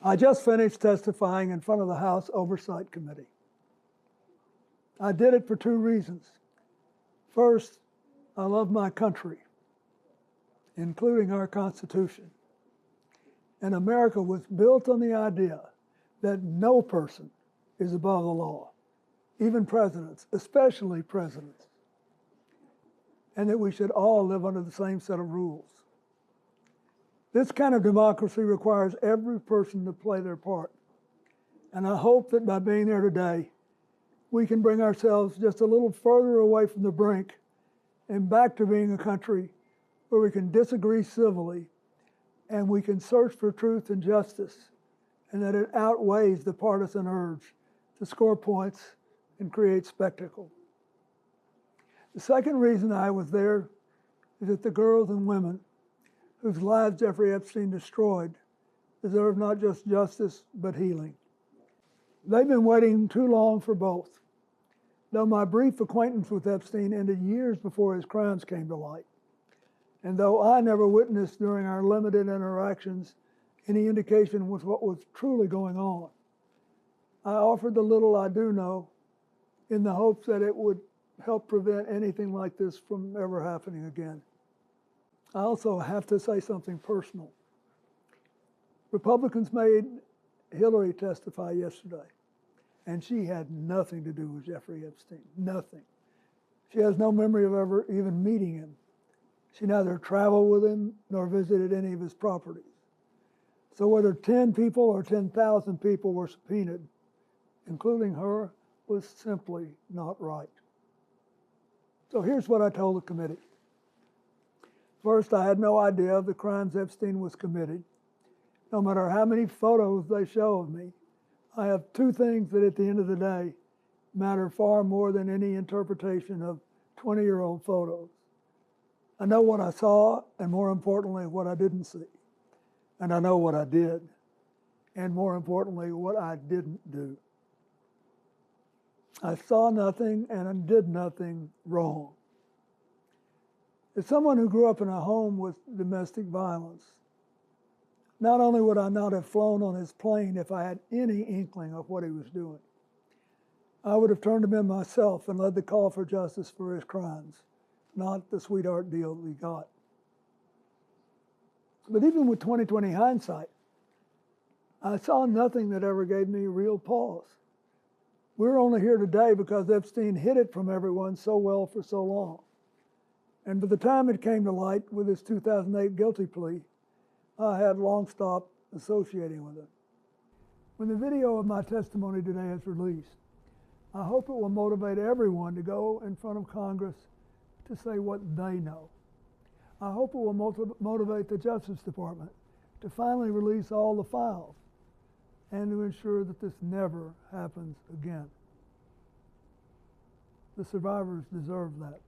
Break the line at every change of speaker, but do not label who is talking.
I just finished testifying in front of the House Oversight Committee. I did it for two reasons. First, I love my country, including our Constitution. And America was built on the idea that no person is above the law, even presidents, especially presidents, and that we should all live under the same set of rules. This kind of democracy requires every person to play their part. And I hope that by being there today, we can bring ourselves just a little further away from the brink and back to being a country where we can disagree civilly and we can search for truth and justice, and that it outweighs the partisan urge to score points and create spectacle. The second reason I was there is that the girls and women whose lives Jeffrey Epstein destroyed deserve not just justice, but healing. They've been waiting too long for both. Though my brief acquaintance with Epstein ended years before his crimes came to light, and though I never witnessed during our limited interactions any indication with what was truly going on, I offered the little I do know in the hopes that it would help prevent anything like this from ever happening again. I also have to say something personal. Republicans made Hillary testify yesterday, and she had nothing to do with Jeffrey Epstein, nothing. She has no memory of ever even meeting him. She neither traveled with him nor visited any of his properties. So whether 10 people or 10,000 people were subpoenaed, including her, was simply not right. So here's what I told the committee. First, I had no idea of the crimes Epstein was committing. No matter how many photos they show of me, I have two things that at the end of the day matter far more than any interpretation of 20-year-old photos. I know what I saw, and more importantly, what I didn't see. And I know what I did, and more importantly, what I didn't do. I saw nothing and I did nothing wrong. As someone who grew up in a home with domestic violence, not only would I not have flown on his plane if I had any inkling of what he was doing, I would have turned him in myself and led the call for justice for his crimes, not the sweetheart deal that we got. But even with 20/20 hindsight, I saw nothing that ever gave me real pause. We're only here today because Epstein hid it from everyone so well for so long. And by the time it came to light with his 2008 guilty plea, I had long stopped associating with it. When the video of my testimony today is released, I hope it will motivate everyone to go in front of Congress to say what they know. I hope it will motivate the Justice Department to finally release all the files and to ensure that this never happens again. The survivors deserve that.